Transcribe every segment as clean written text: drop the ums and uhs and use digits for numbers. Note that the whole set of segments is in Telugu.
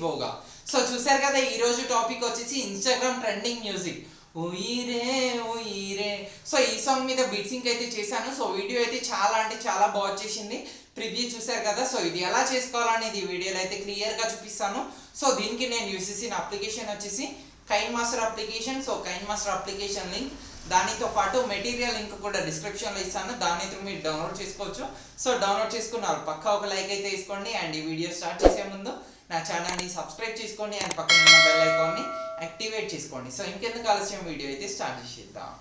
Boga. So చూసారు కదా ఈ రోజు టాపిక్ వచ్చేసి ఇన్‌స్టాగ్రామ్ ట్రెండింగ్ మ్యూజిక్ ఉయిరే ఉయిరే. సో ఈ సాంగ్ మీద బీట్ సింక్ అయితే చేశాను. సో వీడియో అయితే చాలా అంటే చాలా బాగా వచ్చేసింది. ప్రివ్యూ చూసారు కదా. సో ఇది ఎలా చేసుకోవాలనేది ఈ వీడియోలో అయితే క్లియర్ గా చూపిస్తాను. సో దీనికి నేను యూస్ చేసిన అప్లికేషన్ వచ్చేసి కైన్మాస్టర్ అప్లికేషన్. సో కైన్మాస్టర్ అప్లికేషన్ లింక్ దానితో పాటు మెటీరియల్ లింక్ కూడా డిస్క్రిప్షన్లో ఇస్తాను. దాని త్రూ మీరు డౌన్లోడ్ చేసుకోవచ్చు. సో డౌన్లోడ్ చేసుకున్నారు పక్కా ఒక లైక్ అయితే వేసుకోండి. అండ్ ఈ వీడియో స్టార్ట్ చేసే ముందు నా ఛానల్ని సబ్స్క్రైబ్ చేసుకోండి అండ్ పక్కన ఉన్న బెల్ ఐకాన్ని యాక్టివేట్ చేసుకోండి. సో ఇంకెందుకు ఆలస్యం వీడియో అయితే స్టార్ట్ చేసేద్దాం.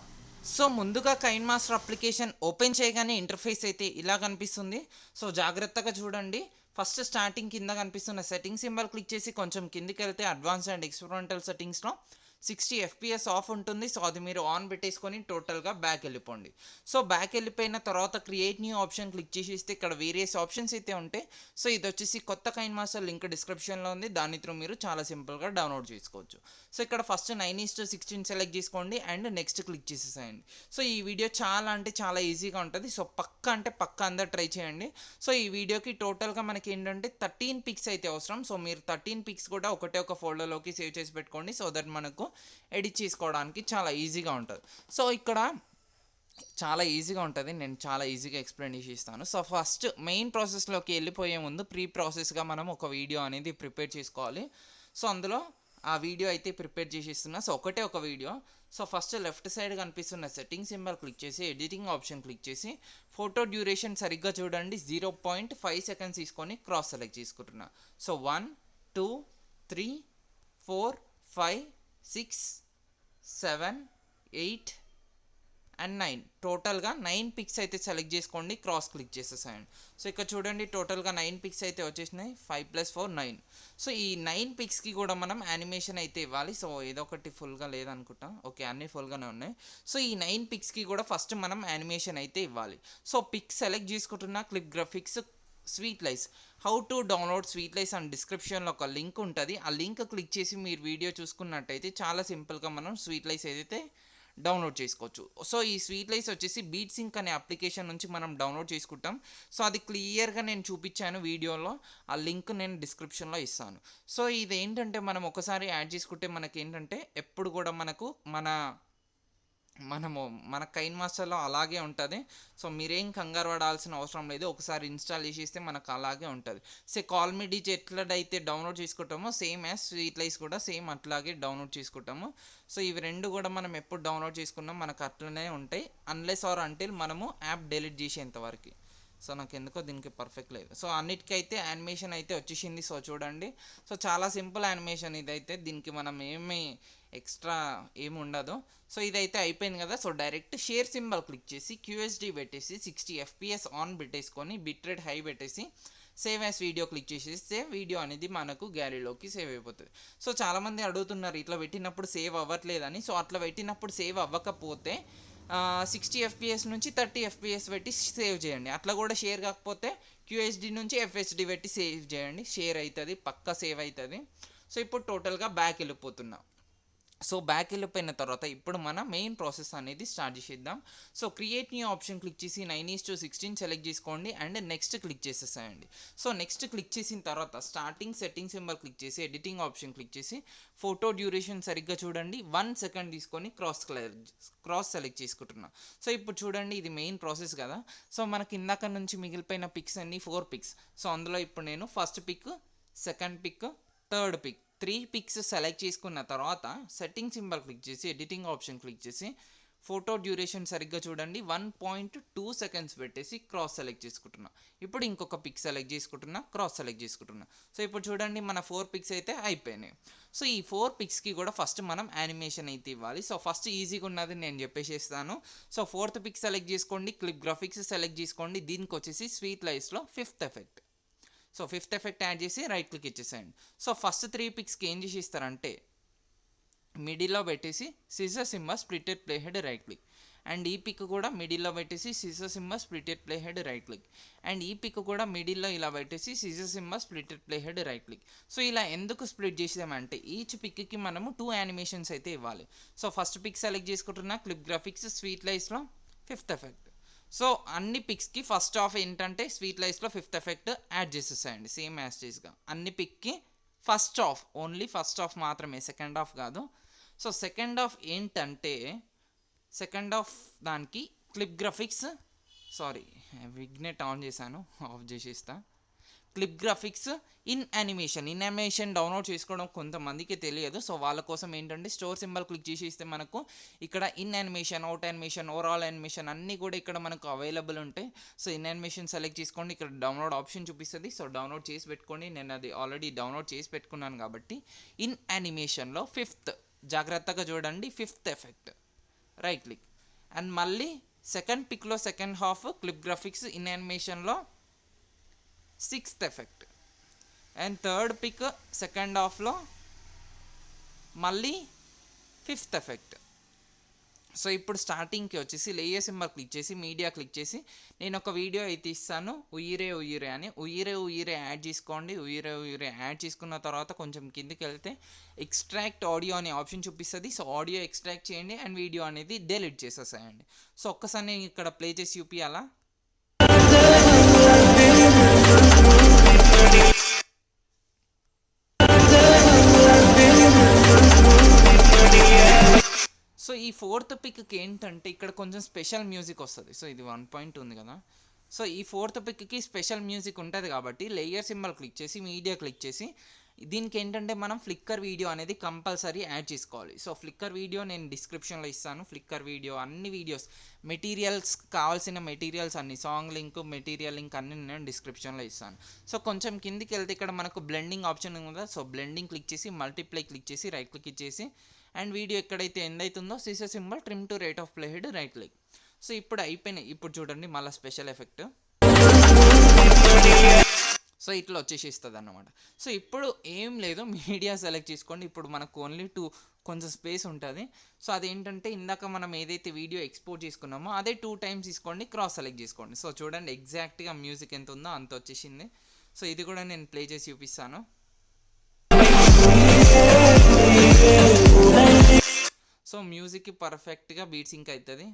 సో ముందుగా కైన్మాస్టర్ అప్లికేషన్ ఓపెన్ చేయగానే ఇంటర్ఫేస్ అయితే ఇలా కనిపిస్తుంది. సో జాగ్రత్తగా చూడండి. ఫస్ట్ స్టార్టింగ్ కింద కనిపిస్తున్న సెట్టింగ్ సింబల్ క్లిక్ చేసి కొంచెం కిందికి వెళ్తే అడ్వాన్స్ అండ్ ఎక్స్పెరిమెంటల్ సెట్టింగ్స్లో 60 FPS ఆఫ్ ఉంటుంది. సో అది మీరు ఆన్ పెట్టేసుకొని టోటల్గా బ్యాక్ వెళ్ళిపోండి. సో బ్యాక్ వెళ్ళిపోయిన తర్వాత క్రియేట్ న్యూ ఆప్షన్ క్లిక్ చేసేస్తే ఇక్కడ వేరియస్ ఆప్షన్స్ అయితే ఉంటాయి. సో ఇది వచ్చేసి కొత్త కైన్మాస్టర్ లింక్ డిస్క్రిప్షన్లో ఉంది. దాని త్రూ మీరు చాలా సింపుల్గా డౌన్లోడ్ చేసుకోవచ్చు. సో ఇక్కడ ఫస్ట్ 9:16 సెలెక్ట్ చేసుకోండి అండ్ నెక్స్ట్ క్లిక్ చేసేసేయండి. సో ఈ వీడియో చాలా అంటే చాలా ఈజీగా ఉంటుంది. సో పక్క అంటే పక్క అందరు ట్రై చేయండి. సో ఈ వీడియోకి టోటల్గా మనకి ఏంటంటే 13 పిక్స్ అయితే అవసరం. సో మీరు 13 పిక్స్ కూడా ఒకటే ఒక ఫోల్డర్లోకి సేవ్ చేసి పెట్టుకోండి. సో దట్ మనకు ఎడిట్ చేసుకోవడానికి చాలా ఈజీగా ఉంటుంది. సో ఇక్కడ చాలా ఈజీగా ఉంటుంది. నేను చాలా ఈజీగా ఎక్స్ప్లెయిన్ చేసి ఇస్తాను. సో ఫస్ట్ మెయిన్ ప్రాసెస్లోకి వెళ్ళిపోయే ముందు ప్రీ ప్రాసెస్గా మనం ఒక వీడియో అనేది ప్రిపేర్ చేసుకోవాలి. సో అందులో ఆ వీడియో అయితే ప్రిపేర్ చేసి ఇస్తున్నా. సో ఒకటే ఒక video. So first left side కనిపిస్తున్న సెట్టింగ్ సింబల్ క్లిక్ చేసి ఎడిటింగ్ ఆప్షన్ క్లిక్ చేసి ఫోటో డ్యూరేషన్ సరిగ్గా చూడండి. 0.5 సెకండ్స్ తీసుకొని క్రాస్ సెలెక్ట్ చేసుకుంటున్నా. సో 1 2 3 4 5 6 7 8 అండ్ 9 టోటల్గా 9 పిక్స్ అయితే సెలెక్ట్ చేసుకోండి. Cross click చేసేసాయండి. సో ఇక్కడ చూడండి టోటల్గా 9 పిక్స్ అయితే వచ్చేసినాయి. 5 + 4 9. సో ఈ 9 పిక్స్కి కూడా మనం యానిమేషన్ అయితే ఇవ్వాలి. సో ఏదో ఒకటి ఫుల్గా లేదనుకుంటా. ఓకే అన్నీ ఫుల్గానే ఉన్నాయి. సో ఈ 9 పిక్స్కి కూడా ఫస్ట్ మనం యానిమేషన్ అయితే ఇవ్వాలి. సో పిక్ సెలెక్ట్ చేసుకుంటున్న clip graphics sweet lies how to download sweet lies and డిస్క్రిప్షన్లో ఒక లింక్ ఉంటుంది. ఆ లింక్ క్లిక్ చేసి మీరు వీడియో చూసుకున్నట్టయితే చాలా సింపుల్గా మనం స్వీట్ లైస్ ఏదైతే డౌన్లోడ్ చేసుకోవచ్చు. సో ఈ స్వీట్ లైస్ వచ్చేసి బీట్ సింక్ అనే అప్లికేషన్ నుంచి మనం డౌన్లోడ్ చేసుకుంటాం. సో అది క్లియర్గా నేను చూపించాను వీడియోలో. ఆ లింక్ నేను డిస్క్రిప్షన్లో ఇస్తాను. సో ఇది ఏంటంటే మనం ఒకసారి యాడ్ చేసుకుంటే మనకి ఏంటంటే ఎప్పుడు కూడా మన కైన్మాస్టర్లో అలాగే ఉంటుంది. సో మీరేం కంగారు పడాల్సిన అవసరం లేదు. ఒకసారి ఇన్స్టాల్ చేసేస్తే మనకు అలాగే ఉంటుంది. సో కాల్ మీ డీజే ఎట్లయితే డౌన్లోడ్ చేసుకుంటామో సేమ్ యాజ్ స్వీట్ లైస్ కూడా సేమ్ అట్లాగే డౌన్లోడ్ చేసుకుంటాము. సో ఇవి రెండు కూడా మనం ఎప్పుడు డౌన్లోడ్ చేసుకున్నాం మనకు అట్లనే ఉంటాయి అన్లెస్ ఆర్ అంటిల్ మనము యాప్ డిలీట్ చేసేంత వరకు. సో నాకు ఎందుకో దీనికి పర్ఫెక్ట్ లేదు. సో అన్నిటికైతే యానిమేషన్ అయితే వచ్చేసింది. సో చూడండి. సో చాలా సింపుల్ యానిమేషన్ ఇదైతే. దీనికి మనం ఏమీ ఎక్స్ట్రా ఏమి ఉండదు. సో ఇదైతే అయిపోయింది కదా. So direct share symbol click చేసి QHD పెట్టేసి 60 FPS ఆన్ పెట్టేసుకొని బిట్ రేట్ హై పెట్టేసి సేవ్ యాస్ వీడియో క్లిక్ చేసేస్తే వీడియో అనేది మనకు గ్యాలరీలోకి సేవ్ అయిపోతుంది. సో చాలామంది అడుగుతున్నారు ఇట్లా పెట్టినప్పుడు సేవ్ అవ్వట్లేదని. సో అట్లా పెట్టినప్పుడు సేవ్ అవ్వకపోతే 60 FPS నుంచి 30 FPS పెట్టి సేవ్ చేయండి. అట్లా కూడా షేర్ కాకపోతే QHD నుంచి FHD పెట్టి సేవ్ చేయండి. షేర్ అవుతుంది, పక్కా సేవ్ అవుతుంది. సో ఇప్పుడు టోటల్గా బ్యాక్ వెళ్ళిపోతున్నా. సో బ్యాక్ వెళ్ళిపోయిన తర్వాత ఇప్పుడు మన మెయిన్ ప్రాసెస్ అనేది స్టార్ట్ చేసేద్దాం. So create new option click చేసి 9:16 సెలెక్ట్ చేసుకోండి అండ్ నెక్స్ట్ క్లిక్ చేసేసేయండి. సో నెక్స్ట్ క్లిక్ చేసిన తర్వాత స్టార్టింగ్ సెట్టింగ్ సింబల్ క్లిక్ చేసి ఎడిటింగ్ ఆప్షన్ క్లిక్ చేసి ఫోటో డ్యూరేషన్ సరిగ్గా చూడండి. 1 సెకండ్ తీసుకొని క్రాస్ సెలెక్ట్ చేసుకుంటున్నా. సో ఇప్పుడు చూడండి ఇది మెయిన్ ప్రాసెస్ కదా. సో మనకి ఇందాక నుంచి మిగిలిపోయిన పిక్స్ అన్ని 4 పిక్స్. సో అందులో ఇప్పుడు నేను first pick, second pick, third pick 3 picks select చేసుకున్న తర్వాత సెట్టింగ్ సింబల్ క్లిక్ చేసి ఎడిటింగ్ ఆప్షన్ క్లిక్ చేసి ఫోటో డ్యూరేషన్ సరిగ్గా చూడండి. 1.2 సెకండ్స్ పెట్టేసి క్రాస్ సెలెక్ట్ చేసుకుంటున్నా. ఇప్పుడు ఇంకొక పిక్ సెలెక్ట్ చేసుకుంటున్నా, క్రాస్ సెలెక్ట్ చేసుకుంటున్నా. సో ఇప్పుడు చూడండి మన 4 పిక్స్ అయితే అయిపోయినాయి. సో ఈ 4 పిక్స్కి కూడా ఫస్ట్ మనం యానిమేషన్ అయితే ఇవ్వాలి. సో ఫస్ట్ ఈజీగా ఉన్నది నేను చెప్పేసేస్తాను. సో 4th పిక్ సెలెక్ట్ చేసుకోండి, క్లిప్ గ్రాఫిక్స్ సెలెక్ట్ చేసుకోండి. దీనికి వచ్చేసి స్వీట్ లైస్లో 5th effect. So 5th effect add చేసి రైట్ క్లిక్ ఇచ్చేసేయండి. సో ఫస్ట్ 3 పిక్స్కి ఏం చేసి ఇస్తారంటే మిడిల్లో పెట్టేసి scissor symbol splitted play head right click and ఈ పిక్ కూడా మిడిల్లో పెట్టేసి scissor symbol splitted play head right click. And ఈ పిక్ కూడా మిడిల్లో ఇలా పెట్టేసి scissor symbol splitted play head right click. So ఇలా ఎందుకు స్ప్లిట్ చేసామంటే ఈచ్ పిక్కి మనము 2 యానిమేషన్స్ అయితే ఇవ్వాలి. సో ఫస్ట్ పిక్ సెలెక్ట్ చేసుకుంటున్నా క్లిప్ గ్రాఫిక్స్ స్వీట్ లైస్లో 5th ఎఫెక్ట్. సో అన్ని పిక్స్కి ఫస్ట్ హాఫ్ ఏంటంటే స్వీట్ లైస్లో 5th ఎఫెక్ట్ యాడ్ చేసేసాయండి సేమ్ యాస్టేజ్గా. అన్ని పిక్కి first half, only first half మాత్రమే, సెకండ్ హాఫ్ కాదు. సో సెకండ్ హాఫ్ ఏంటంటే సెకండ్ హాఫ్ దానికి clip graphics, sorry vignette on చేశాను, ఆఫ్ చేసేస్తా. Clip graphics in animation download చేసుకోవడం కొంతమందికి తెలియదు. సో వాళ్ళ కోసం ఏంటంటే స్టోర్ సింబల్ క్లిక్ చేసి ఇస్తే మనకు ఇక్కడ in animation, out animation, overall animation అన్నీ కూడా ఇక్కడ మనకు అవైలబుల్ ఉంటాయి. సో ఇన్ యానిమేషన్ సెలెక్ట్ చేసుకోండి, ఇక్కడ డౌన్లోడ్ ఆప్షన్ చూపిస్తుంది. సో డౌన్లోడ్ చేసి పెట్టుకోండి. నేను అది ఆల్రెడీ డౌన్లోడ్ చేసి పెట్టుకున్నాను కాబట్టి ఇన్ యానిమేషన్లో 5th, జాగ్రత్తగా చూడండి, 5th effect right click. And మళ్ళీ సెకండ్ పిక్లో second half clip graphics in యానిమేషన్లో 6th effect. And third pic second హాఫ్లో మళ్ళీ 5th ఎఫెక్ట్. సో ఇప్పుడు స్టార్టింగ్కి వచ్చేసి లేయర్ సింబల్ క్లిక్ చేసి మీడియా క్లిక్ చేసి నేను ఒక వీడియో అయితే ఇస్తాను ఉయిరే అని. ఉయిరే యాడ్ చేసుకోండి. ఉయిరే యాడ్ చేసుకున్న తర్వాత కొంచెం కిందికి వెళ్తే ఎక్స్ట్రాక్ట్ ఆడియో అనే ఆప్షన్ చూపిస్తుంది. సో ఆడియో ఎక్స్ట్రాక్ట్ చేయండి అండ్ వీడియో అనేది డెలీట్ చేసేసేయండి. సో ఒక్కసారి నేను ఇక్కడ ప్లే చేసి చూపియాలా. సో ఈ 4th పిక్కి ఏంటంటే ఇక్కడ కొంచెం స్పెషల్ మ్యూజిక్ వస్తుంది. సో ఇది 1 పాయింట్ ఉంది కదా. సో ఈ 4th పిక్కి స్పెషల్ మ్యూజిక్ ఉంటుంది కాబట్టి లేయర్ సింబల్ క్లిక్ చేసి మీడియా క్లిక్ చేసి దీనికి ఏంటంటే మనం ఫ్లిక్కర్ వీడియో అనేది కంపల్సరీ యాడ్ చేసుకోవాలి. సో ఫ్లిక్కర్ వీడియో నేను డిస్క్రిప్షన్లో ఇస్తాను. ఫ్లిక్కర్ వీడియో అన్ని వీడియోస్ మెటీరియల్స్ కావాల్సిన మెటీరియల్స్ అన్ని, సాంగ్ లింక్, మెటీరియల్ లింక్ అన్ని నేను డిస్క్రిప్షన్లో ఇస్తాను. సో కొంచెం కిందికి వెళ్తే ఇక్కడ మనకు బ్లెండింగ్ ఆప్షన్ ఉంది కదా. సో బ్లెండింగ్ క్లిక్ చేసి మల్టీప్లై క్లిక్ చేసి రైట్ క్లిక్ ఇచ్చేసి అండ్ వీడియో ఎక్కడైతే ఎండ్ అవుతుందో scissor symbol trim to rate of play head right click. So ఇప్పుడు అయిపోయినాయి. ఇప్పుడు చూడండి మళ్ళీ స్పెషల్ ఎఫెక్ట్. సో ఇట్లా వచ్చేసి ఇస్తుంది అన్నమాట. సో ఇప్పుడు ఏం లేదు, మీడియా సెలెక్ట్ చేసుకోండి. ఇప్పుడు మనకు ఓన్లీ కొంచెం స్పేస్ ఉంటుంది. సో అదేంటంటే ఇందాక మనం ఏదైతే వీడియో ఎక్స్పోర్ట్ చేసుకున్నామో అదే 2 టైమ్స్ తీసుకోండి, క్రాస్ సెలెక్ట్ చేసుకోండి. సో చూడండి ఎగ్జాక్ట్గా మ్యూజిక్ ఎంత ఉందో అంత వచ్చేసింది. సో ఇది కూడా నేను ప్లే చేసి చూపిస్తాను. సో మ్యూజిక్కి పర్ఫెక్ట్గా బీట్ సింక్ అవుతుంది.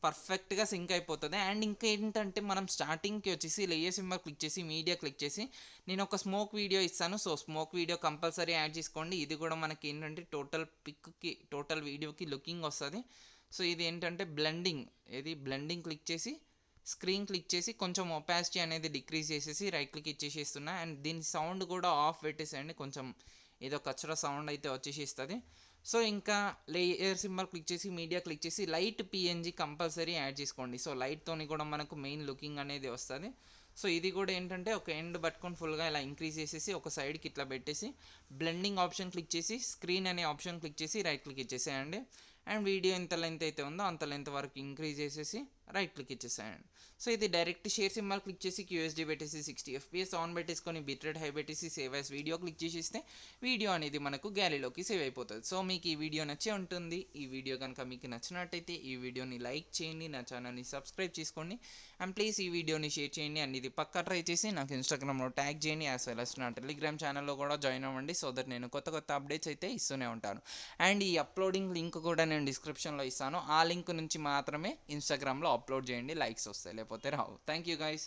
పర్ఫెక్ట్గా సింక్ అయిపోతుంది. అండ్ ఇంకా ఏంటంటే మనం స్టార్టింగ్కి వచ్చేసి లేయర్ సింబల్ క్లిక్ చేసి మీడియా క్లిక్ చేసి నేను ఒక స్మోక్ వీడియో ఇస్తాను. So smoke video compulsory add చేసుకోండి. ఇది కూడా మనకి ఏంటంటే టోటల్ వీడియోకి లుకింగ్ వస్తుంది. సో ఇది ఏంటంటే బ్లెండింగ్ క్లిక్ చేసి స్క్రీన్ క్లిక్ చేసి కొంచెం ఒపాసిటీ అనేది డిక్రీజ్ చేసేసి రైట్ క్లిక్ ఇచ్చేసేస్తున్నా. అండ్ దీని సౌండ్ కూడా ఆఫ్ పెట్టేసేయండి, కొంచెం ఏదో కచరా సౌండ్ అయితే వచ్చేసిస్తుంది. సో ఇంకా లేయర్ సింబల్ క్లిక్ చేసి మీడియా క్లిక్ చేసి లైట్ పిఎన్జీ కంపల్సరీ యాడ్ చేసుకోండి. సో లైట్తోని కూడా మనకు మెయిన్ లుకింగ్ అనేది వస్తుంది. సో ఇది కూడా ఏంటంటే ఒక ఎండ్ పట్టుకొని ఫుల్గా ఇలా ఇంక్రీజ్ చేసేసి ఒక సైడ్కి ఇట్లా పెట్టేసి బ్లెండింగ్ ఆప్షన్ క్లిక్ చేసి స్క్రీన్ అనే ఆప్షన్ క్లిక్ చేసి రైట్ క్లిక్ ఇచ్చేసేయండి. అండ్ వీడియో ఎంత లెంత్ అయితే ఉందో అంత లెంత్ వరకు ఇంక్రీజ్ చేసేసి రైట్ క్లిక్ ఇచ్చేసేయండి. సో ఇది డైరెక్ట్ షేర్ సింబల్ క్లిక్ చేసి QSD పెట్టేసి 60 FPS ఆన్ పెట్టేసుకొని బిట్రేట్ హై పెట్టేసి సేవ్ యాస్ వీడియో క్లిక్ చేసి ఇస్తే వీడియో అనేది మనకు గ్యాలరీలోకి సేవ్ అయిపోతుంది. సో మీకు ఈ వీడియో నచ్చే ఉంటుంది. ఈ వీడియో కనుక మీకు నచ్చినట్టయితే ఈ వీడియోని లైక్ చేయండి, నా ఛానల్ని సబ్స్క్రైబ్ చేసుకోండి అండ్ ప్లీజ్ ఈ వీడియోని షేర్ చేయండి. అండ్ ఇది పక్కా ట్రై చేసి నాకు ఇన్స్టాగ్రామ్లో ట్యాగ్ చేయండి, యాజ్ వెల్ as నా టెలిగ్రామ్ ఛానల్లో కూడా జాయిన్ అవ్వండి. సో దట్ నేను కొత్త అప్డేట్స్ అయితే ఇస్తూనే ఉంటాను. అండ్ ఈ అప్లోడింగ్ లింక్ కూడా నేను డిస్క్రిప్షన్లో ఇస్తాను. ఆ లింక్ నుంచి మాత్రమే ఇన్స్టాగ్రామ్లో అప్లోడ్ చేయండి, లైక్స్ వస్తాయి, లేకపోతే రావు. Thank you guys.